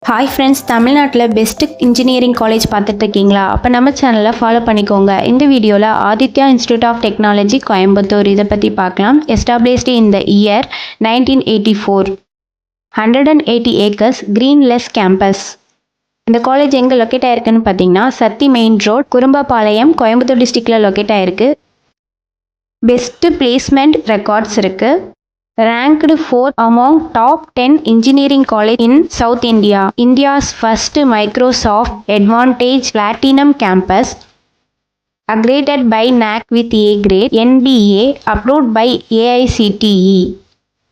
Hi friends, தமிழ்நாட்டில் best engineering college பார்த்துட்டு இருக்கீங்களா? அப்போ நம்ம சேனலை ஃபாலோ பண்ணிக்கோங்க. இந்த வீடியோவில் Aditya institute of technology Coimbatore இதை பற்றி பார்க்கலாம். Established in the year 1984. 180 acres greenless campus. இந்த காலேஜ் எங்கே லொக்கேட் ஆயிருக்குன்னு பார்த்தீங்கன்னா சத்தி மெயின் ரோட், குறும்பாபாளையம், கோயம்புத்தூர் டிஸ்ட்ரிக்டில் லொக்கேட் ஆயிருக்கு. பெஸ்ட் பிளேஸ்மெண்ட் ரெக்கார்ட்ஸ் இருக்குது. Ranked 4 among top 10 engineering college in South India. India's first Microsoft Advantage Platinum campus. Accredited by NAAC with A grade. NBA approved by AICTE.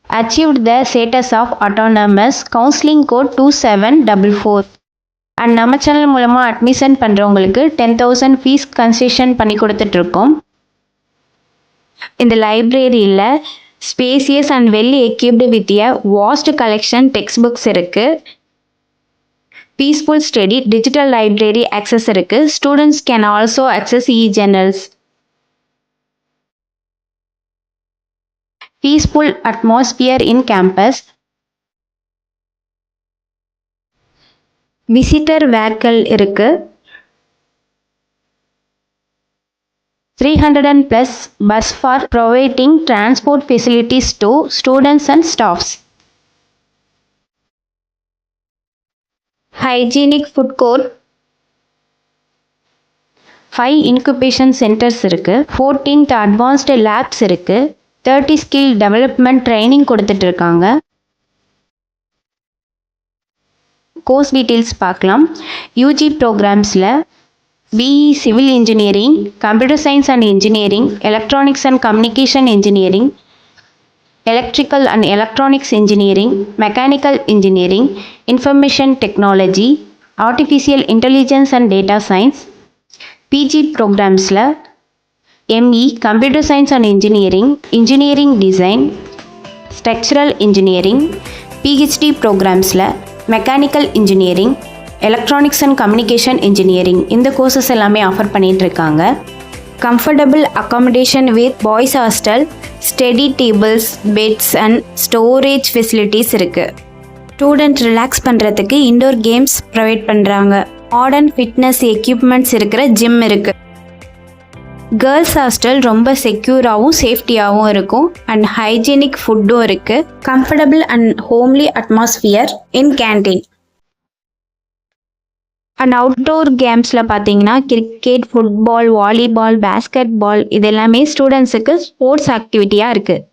Achieved the status of autonomous. Counseling code 2744. And நம்ம channel மூலமாக admission பண்ணுறவங்களுக்கு 10,000 fees concession பண்ணி கொடுத்துட்ருக்கோம். இந்த லைப்ரரியில் spacious and well equipped with a vast collection text books இருக்குது. Peaceful study digital library access இருக்குது. Students can also access journals. Peaceful atmosphere in campus. விசிட்டர் வேக்கல் இருக்குது. 300+ bus for providing transport facilities to students and staffs. Hygienic food court. 5 incubation centers இருக்கு. 14 advanced labs இருக்கு. 30 skill development training கொடுத்துட்டு இருக்காங்க. Course details பார்க்கலாம். UG ப்ரோக்ராம்ஸில் BE Civil Engineering, Computer Science and Engineering, Electronics and Communication Engineering, Electrical and Electronics Engineering, Mechanical Engineering, Information Technology, Artificial Intelligence and Data Science. PG programs la ME Computer Science and Engineering, Engineering Design, Structural Engineering. PhD programs la Mechanical Engineering, electronics and communication engineering. இந்த courses எல்லாமே offer பண்ணிகிட்டு இருக்காங்க. Comfortable accommodation with boys hostel, study tables, beds and storage facilities இருக்குது. Student relax பண்ணுறதுக்கு indoor games provide பண்ணுறாங்க. Modern fitness equipments இருக்கிற gym இருக்குது. Girls hostel ரொம்ப செக்யூராகவும் சேஃப்டியாகவும் இருக்கும். அண்ட் ஹைஜீனிக் ஃபுட்டும் இருக்குது. Comfortable and homely atmosphere in canteen. And outdoor கேம்ஸில் பார்த்தீங்கன்னா cricket, football, volleyball, basketball இது எல்லாமே ஸ்டூடெண்ட்ஸுக்கு ஸ்போர்ட்ஸ் ஆக்டிவிட்டியாக இருக்குது.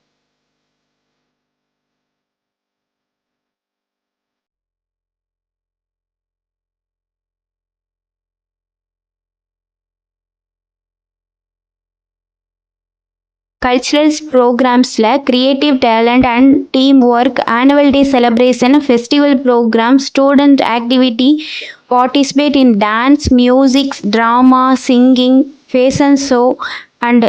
கல்ச்சுரல்ஸ் ப்ரோக்ராம்ஸில் creative talent and team work, annual day celebration, festival program, student activity, participate in dance, music, drama, singing, fashion show and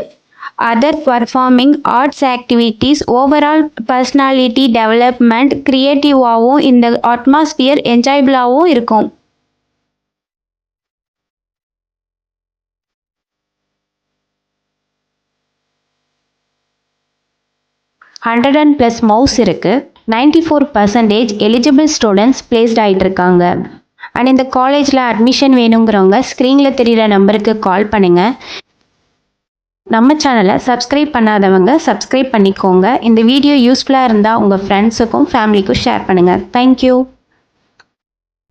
other performing arts activities. Overall personality development, creative-ஆவும் இந்த atmosphere enjoyable-ஆவும் இருக்கும். +100 mouse இருக்கு. 94% eligible students placed ஆகிட்டு இருக்காங்க. And இந்த காலேஜில் admission வேணுங்கிறவங்க ஸ்க்ரீனில் தெரிகிற நம்பருக்கு கால் பண்ணுங்கள். நம்ம சேனலை சப்ஸ்கிரைப் பண்ணாதவங்க சப்ஸ்கிரைப் பண்ணிக்கோங்க. இந்த வீடியோ யூஸ்ஃபுல்லாக இருந்தால் உங்கள் ஃப்ரெண்ட்ஸுக்கும் ஃபேமிலிக்கும் ஷேர் பண்ணுங்கள். தேங்க்யூ.